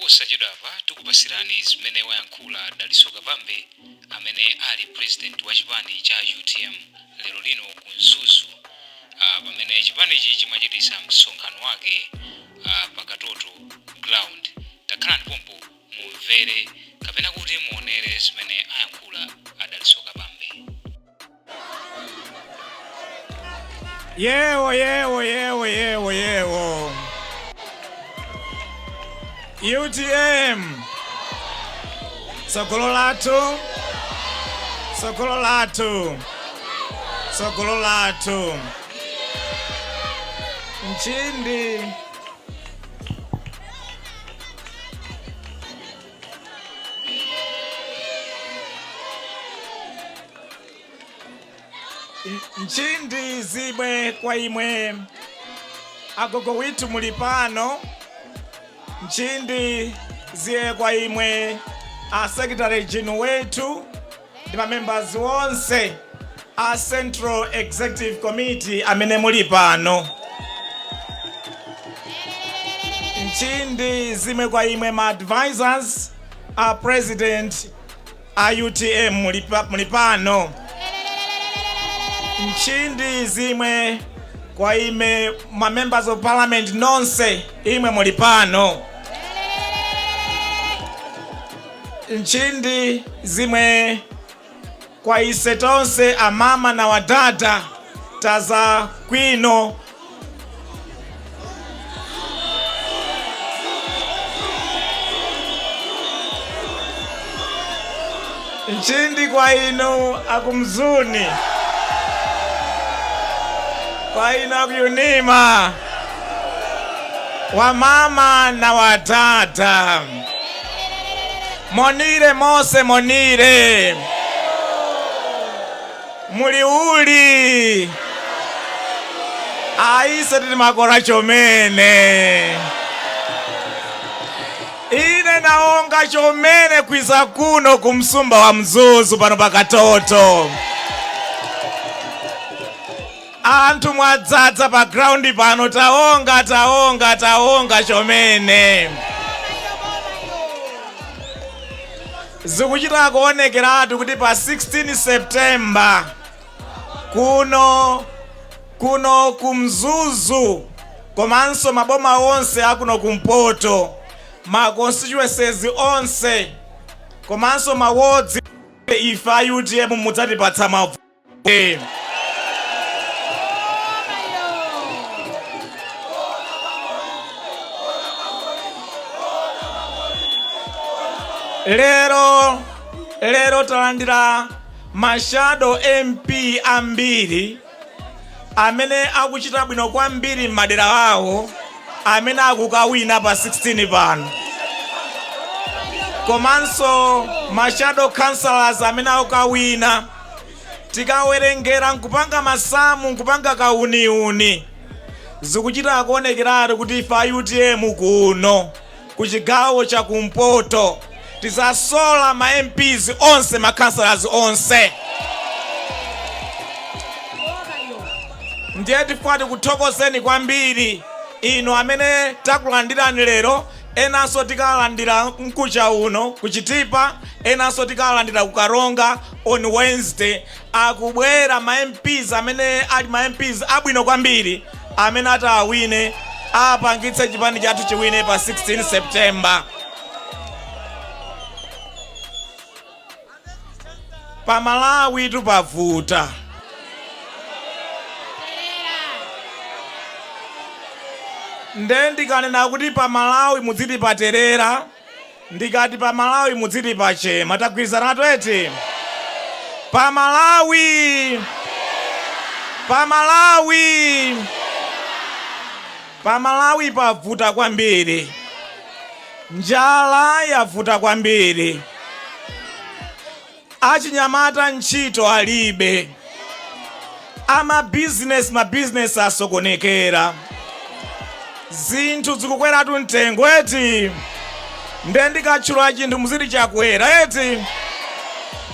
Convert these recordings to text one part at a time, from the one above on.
Posachedwapa tikupasirani zimene wayankhula Dalitso Kabambe amene ali president wa chipani cha UTM lero lino ku Mzuzu pamene chipanichi chimachitisa msonkhano wake pakatoto ground. Takhalani pompo mumvere kapena kuti muonere zimene ayankhula Dalitso Kabambe. Yewo UTM Sokolo latu Nchindi zibwe kwa imwe agogo witu mulipano. Nchindi ziye kwa imwe secretary general wetu ndi members wonse Central Executive Committee amene muli pano. Nchindi zimwe kwa imwe ma advisors president UTM muli pano. Nchindi zimwe kwa ime ma members of parliament nonse imwe muli pano. Nchindi zimwe kwa ise tonse amama na wadada taza kwino. Nchindi kwa inu akumzuni, kwa inu akuyunima, wa mama na wadada. Monire mose monire muliuli aise tili makora chomene ine naonga chomene kwiza kuno kumsumba wa Mzuzu pano pakatoto. Anthu mwadzadza pa ground pano taonga chomene zikuchita kuonekeratu kuti pa 16 September kuno ku Mzuzu komanso maboma onse akuno kumpoto ma constituencies onse komanso ma wards ifa UTM mudzatipatsa mavu. Lero talandira mashado MP Ambiri amene akuchita bwino kwambiri madera awo amene akukawina pa 16 pano. Komanso mashado councillors amene akukawina tikawerengera nkupanga masamu nkupanga kauniuni zikuchita kuonekeratu kuti ifa UTM kuno kuchigawo cha kumpoto tizasola ma MPs onse ma councillors onse. Ndiye tifati kuthokozeni kwambiri ino amene takulandirani lero, enanso tikalandira mkucha uno kuchitipa, enanso tikalandira kukaronga on Wednesday. Akubwera ma MPs amene ali ma MPs abwino kwambiri amene atawine apangitse chipani chathu chiwine pa 16 September. Pa Malawi tupavuta. Ndikanena kuti pa Malawi mudziti paterera, ndikati pa Malawi mudziti pachema. Tagwirizana twete? Pa Malawi pavuta kwambiri. Njala yavuta kwambiri. Achinyamata ntchito alibe. Ma business asokonekera. Zinthu zikukweratu mtengo eti. Ndikatchula chinthu muziti chakwera eti.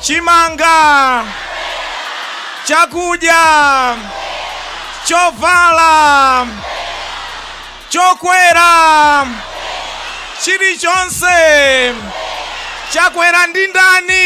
Chimanga, chakudya, chovala, chokwera, chilichonse chakwera ndi ndani?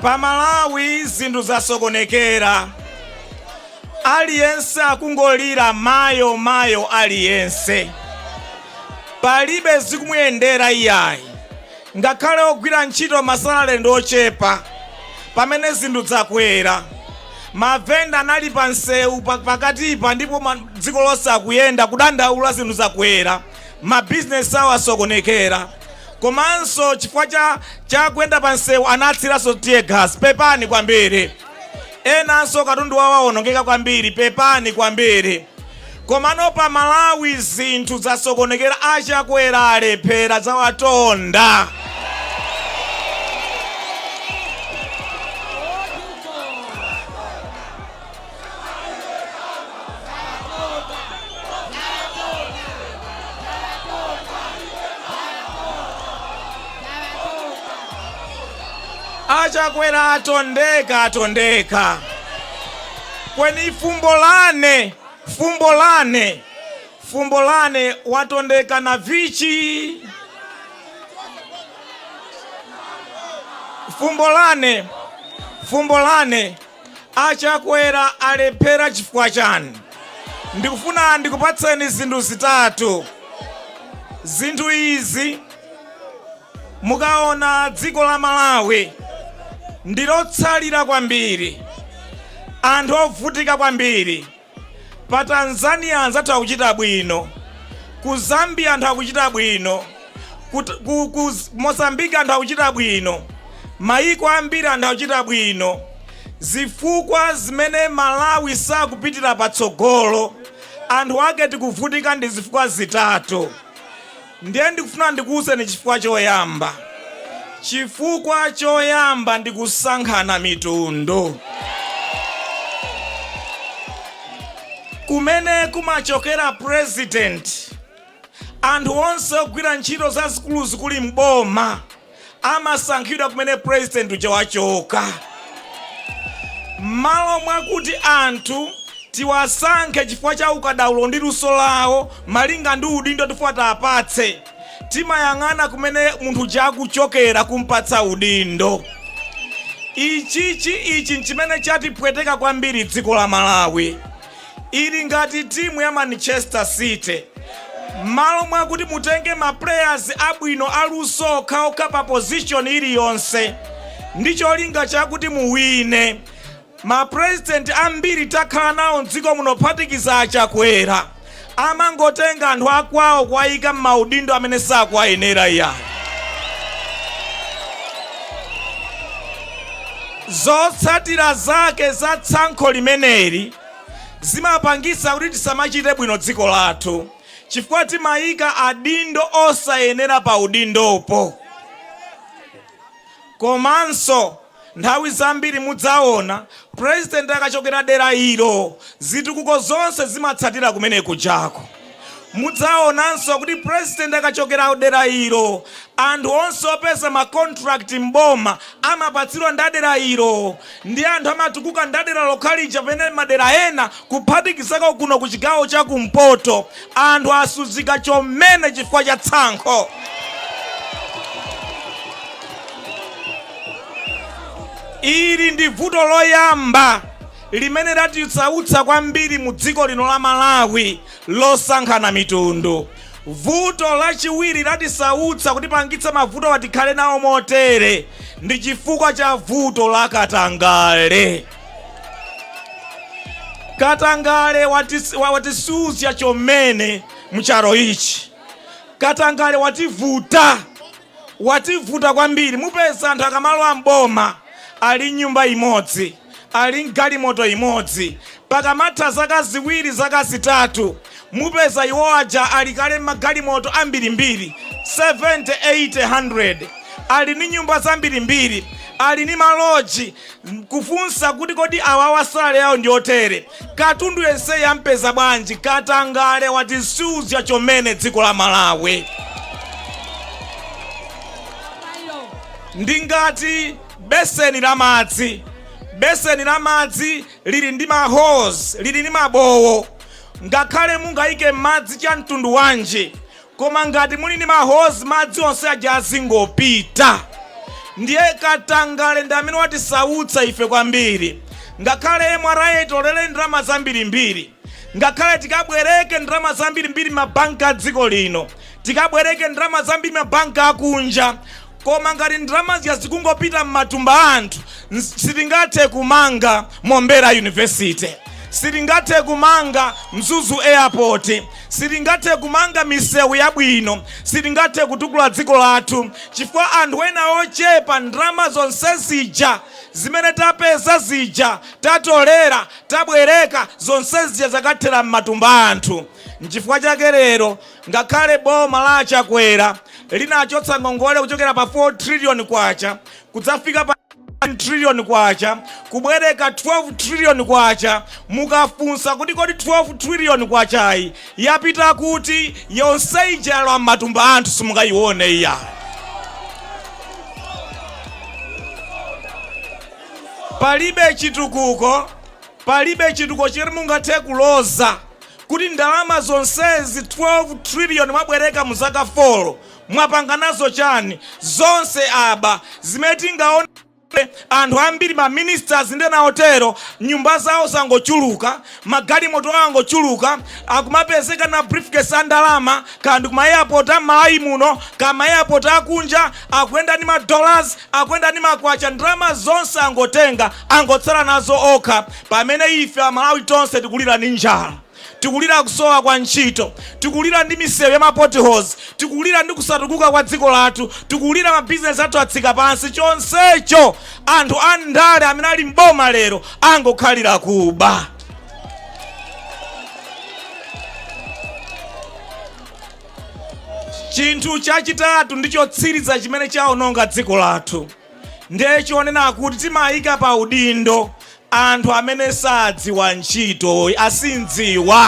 Pamalawi zinthu zasokonekera. Aliyense akungolira mayo aliyense. Palibe zikumuyendera iyayi. Ngakhale ogwira ntchito masalale ndi ochepa. Pamene zinthu zakwera. Mavenda anali pa nsewu pakatipa ndipo dziko lonse akuyenda kudandaula zinthu zakwera. Mabizinesi awo asokonekera. Komanso chifukwa cha kuyenda pa nsewu anatsiranso tear gas. Pepani kwambiri. Enanso katundu wawo awonongeka kwambiri. Pepani kwambiri. Komano pa Malawi zinthu zasokonekera, achakwera alephera zawatonda. Achakwera atondeka. Kweni fumbo lane watondeka na vichi. Fumbo lane achakwera alephera chifukwa chani? Ndikufuna ndikupatseni zinthu zitatu. Zinthu izi mukaona dziko la Malawi ndilotsalira kwambiri, anthu ovutika kwambiri. Pa Tanzania anzathu akuchita bwino, ku Zambia anthu akuchita bwino, ku Mozambique anthu akuchita bwino, mayiko ambiri anthu akuchita bwino. Zifukwa zimene Malawi sakupitira patsogolo, anthu ake tikuvutika ndi zifukwa zitatu. Ndiye ndikufuna ndikuwuzeni chifukwa choyamba. Chifukwa choyamba ndi kusankhana mitundu. Kumene kumachokera president, anthu onse ogwira ntchito zazikulu kuli mboma amasankhidwa kumene president uja wachoka. Malo mwakuti anthu tiwasankhe chifukwa cha ukadaulo ndi luso lawo malinga ndi udindo tifuna apatse, timayang'ana kumene munthu uja akuchokera kumpatsa udindo. Ichi nchimene chatipweteka kwambiri dziko la Malawi. Ili ngati timu ya Manchester City, malo mwakuti mutenge ma players abwino aluso okha pa position iliyonse, ndicho linga chakuti muwine. Ma president ambiri takhala nawo dziko muno phatikiza achakwera, amangotenga anthu akwawo kwayika m'maudindo amene sakwayenera iya. Zotsatira zake za tsankho limeneli zimapangisa kuti tisamachite bwino dziko lathu, chifukwa timayika adindo osayenera pa udindopo. Komanso nthawi zambiri mudzaona president akachokera dera ilo, zitukuko zonse zimatsatira kumene kujako. Mudzaonanso kuti president akachokera dera ilo, anthu onse opeza ma contract mboma amapatsidwa ndadera ilo, ndi anthu amatukuka ndadera lokhalija pene madera ena kuphatikizako kuno ku chigawo cha kumpoto. Anthu asuzika chomene chifukwa cha tsankho. Ili ndi vuto loyamba limene latitsautsa kwambiri mu dziko lino la Malawi, losankhana mitundu. Vuto lachiwiri latisautsa kuti pangitsa mavuto watikhale nawo motere ndi chifukwa cha vuto la katangale. Katangale watisuzya chomene mcharo ichi. Katangale wativuta kwambiri. Mupeza anthu akamalowa mboma ali nyumba imodzi, ali galimoto imodzi, pakamatha zaka ziwiri zaka zitatu mupeza iwo aja ali kale magalimoto ambirimbiri 70, 80, 100, ali ni nyumba zambirimbiri, ali ni maloji kufunsa kuti kodi awawa salale yawo ndi otere. Katundu yense yampeza bwanji Katangale wati siuzya chomene dziko la Malawi. Ndingati beseni la madzi lili ndi mahose, lili ndi mabowo. Ngakhale mungayike madzi cha mtundu wanji, koma ngati muli ndi mahose madzi onse aja azingopita. Ndiye Katangale ndi amene watisautsa ife kwambiri. Ngakhale MRA itolere ndalama zambirimbiri, ngakhale tikabwereke ndalama zambirimbiri mabanka a dziko lino, tikabwereke ndalama zambiri mabanka akunja, koma ngati ndalama zikungopita m'matumba anthu, sitingathe kumanga Mombera University, sitingathe kumanga Mzuzu Airport, sitingathe kumanga misewu yabwino, sitingathe kutukula dziko lathu chifukwa anthu ena ochepa ndalama zonse zija zimene tapeza zija tatolera tabwereka zonse zija zakathera m'matumba anthu. Nchifukwa chake lero ngakhale boma la Chakwera linachotsa ngongole kuchokera pa 4 trillion kwacha kudzafika pa 1 trillion kwacha, kubwereka 12 trillion kwacha, mukafunsa kuti kodi 12 trillion kwachayi yapita kuti yonse ijalo m'matumba anthu simungayione iya. Palibe chitukuko chiri mungathe kuloza kuti ndalama zonsezi 12 trillion mwabwereka muzaka 4 mwapanga nazo chani? Zonse aba zimene tingaone anthu ambiri ma ministers ndi naotero nyumba zawo zangochuluka, magalimoto angochuluka, akumapezeka na briefcase andalama kandi kuma airport amalawi muno, kama airport akunja akuyenda ndi ma dollars, akuyenda ndi makwacha, ndalama zonse angotenga angotsala nazo okha, pamene ife amalawi tonse tikulira ndi njala, tikulira kusowa kwa ntchito, tikulira ndi misewu ya potholes, tikulira ndi kusatukuka kwa dziko lathu, tikulira mabizinesi athu atsika pansi. Chonsecho anthu andale amene ali mboma lero angokhalira kuba. Chinthu chachitatu ndi chotsiriza chimene chaononga dziko lathu ndiye chionena kuti timayika pa udindo anthu amene sadziwa ntchito, asindziwa.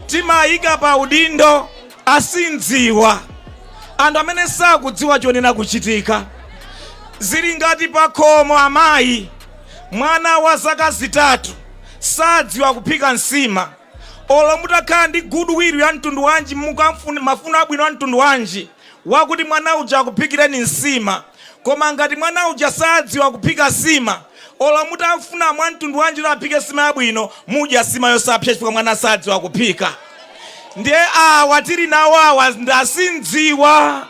Timayika pa udindo asindziwa, anthu amene sakudziwa chonena kuchitika. Zili ngati pa khomo amayi, mwana wa zaka zitatu sadziwa kuphika nsima, olo mutakhala ndi goodwill ya mtundu wanji, mafuna abwino ya mtundu wanji wakuti mwana uja akuphikireni nsima, koma ngati mwana uja sadziwa kuphika sima, olo mutafuna mwa mtundu wanji aphike sima yabwino, mudya sima yosapsa chifukwa mwana sadziwa kuphika. Ndiye awa tili nawo awa ndasindziwa,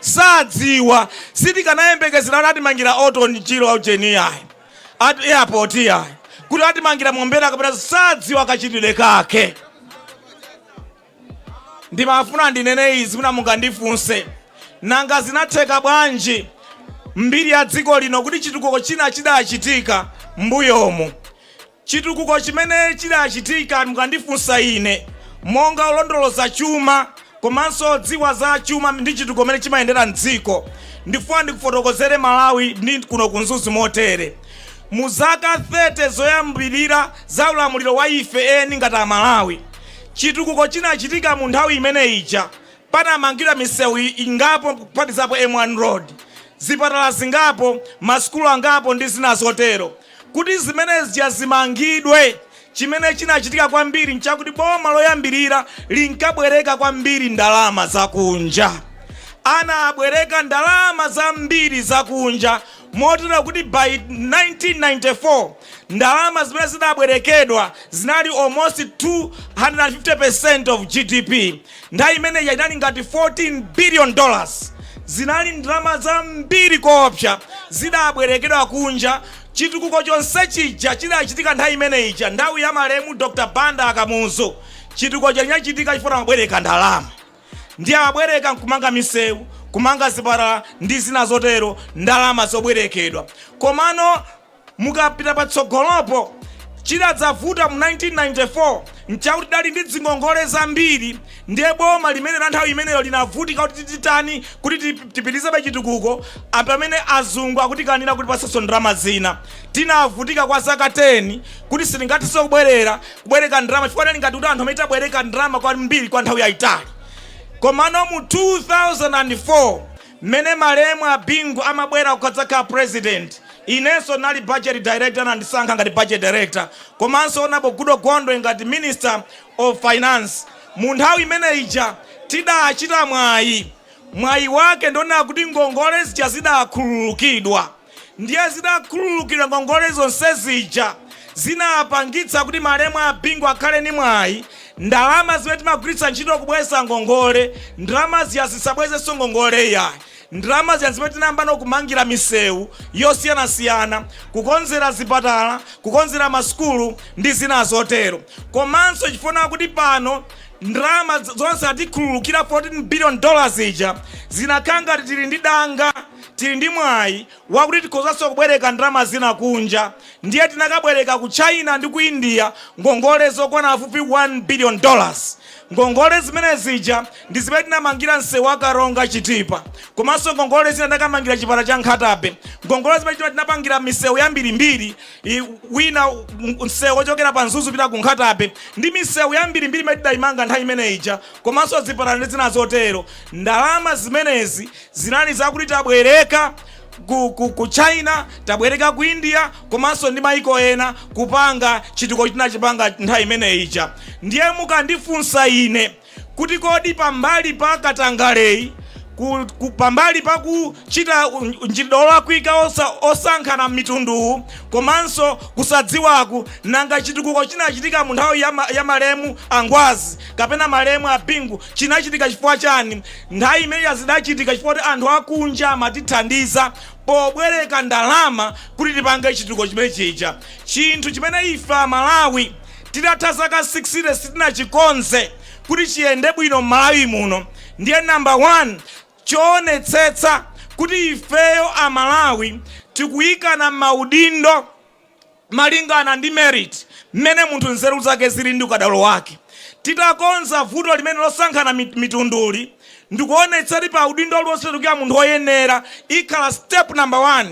sadziwa. Sitikanayembekezera atimangira auto njiro au jeni yayi at airport yayi kuti atimangira Mombera kapena sadziwa kachitire kake. Ndimafuna ndinene izi kuna mungandifunse, nanga zinatheka bwanji mbiri ya dziko lino kuti chitukuko china chidachitika mbuyomu? Chitukuko chimene chidachitika mungandifunsa ine monga ulondoloza chuma komanso dziwa za chuma ndi chitukuko chimene chimayendera mdziko. Ndifuna ndikufotokozere Malawi ndi kuno ku Mzuzu motere. Muzaka 30 zoyambirira za ulamuliro wa ife eni ngati Malawi, chitukuko chinachitika mu nthawi imene ija. Panamangidwa misewu ingapo kupatizapo M1 road, zipatala zingapo, masukulu angapo ndi zina zotero. Kuti zimene zimangidwe, chimene chinachitika kwambiri nchakuti boma loyambirira linkabwereka kwambiri ndalama zakunja. Ana abwereka ndalama zambiri zakunja, motero kuti by 1994 ndalama zimene zinabwerekedwa zinali almost 250% of GDP. Ndayi imene inali ngati $14 billion. Zinali ndalama zambiri koopsa zidabwerekedwa kunja. Chitukuko chonse chija chidachitika nthawi imene ija, nthawi ya malemu Dr. Banda Akamuzo. Chitukuko chinachitika chifukwa mabwereka ndalama, ndiye abwereka nkumanga misewu, kumanga zipatala ndi zina zotero, ndalama zobwerekedwa. Komano mukapita patsogolopo chidadzavuta mu 1994 nchakuti dali ndi dzingongole zambiri, ndiye boma limene la nthawi imeneyo linavutika kuti titani kuti tipitizebe chitukuko pamene azungu akutikanira kuti pasaso ndalama zina. Tinavutika kwa zaka 10 kuti sitingathiso kubwereka ndalama chifukwa ngati kuti anthu amene tabwereka ndalama kwambiri kwa nthawi yayitali. Komano mu 2004 mmene malemu a Bingu amabwera kukhazakhala president, inenso nali budget director nandisankha ngati budget director, komanso onapo Gudo Gondo ngati minister of finance. Mu nthawi imene ija tidachita mwayi wake ndona kuti ngongole zija zidakhululukidwa. Ndiye zidakhululukidwa ngongole zonse zija zinapangitsa kuti malemu a Bingu akhale ni mwayi. Ndalama zimene timagwiritsa ntchito kubweza ngongole, ndalama zisabwezenso ngongole yayi. Ndalama zimene tinayamba kumangira misewu yosiyanasiyana, kukonzera zipatala, kukonzera masukulu ndi zina zotero. Komanso chifuna kuti pano ndalama zonse atikhululukira $14 billion ija zinakanga tili ndi danga, tili ndi mwayi wakuti tikhozanso kubwereka ndalama zina kunja. Ndiye tinakabwereka ku China ndi ku India ngongole zokwana pafupi $1 billion. Ngongole zimene zija ndi zimene tinamangira msewu wa Karonga Chitipa, komanso ngongole zina takamangira chipata cha Nkhatabe. Ngongole zimene tinapangira misewu yambirimbiri, wina msewu ochokera pa Mzuzu pita ku Nkhatabe, ndi misewu yambirimbiri imene tidayimanga nthawi imene ija, komanso zipata ndi zina zotero. Ndalama zimenezi zinali zakuti tabwereka ku China, tabwereka ku India, komanso ndi maiko ena kupanga chitukuko tinachipanga nthawi imene ija. Ndiye mukandifunsa ine kuti kodi pambali pa Katangaleyi, pambali pa kuchita njidola kuika osankhana mitundu, komanso kusadziwaku, nanga chitukuko chinachitika mu nthawi ya malemu Angwazi kapena malemu a Bingu chinachitika chifukwa chani? Nthawi imene zidachitika chifukwa kuti anthu akunja amatithandiza pobwereka ndalama kuti tipange chitukuko chimene chija. Chinthu chimene ife Malawi titatha zaka 60 sitinachikonze kuti chiyende bwino Malawi muno. Ndiye number 1 choonetsetsa kuti ifeyo Amalawi tikuyikana maudindo malingana ndi merit mmene munthu nzeru zake zili ndi ukadaulo wake. Titakonza vuto limene losankhana mitunduli, ndikuonetsa kuti pa udindo lonse tukiya munthu oyenera ikhala step number 1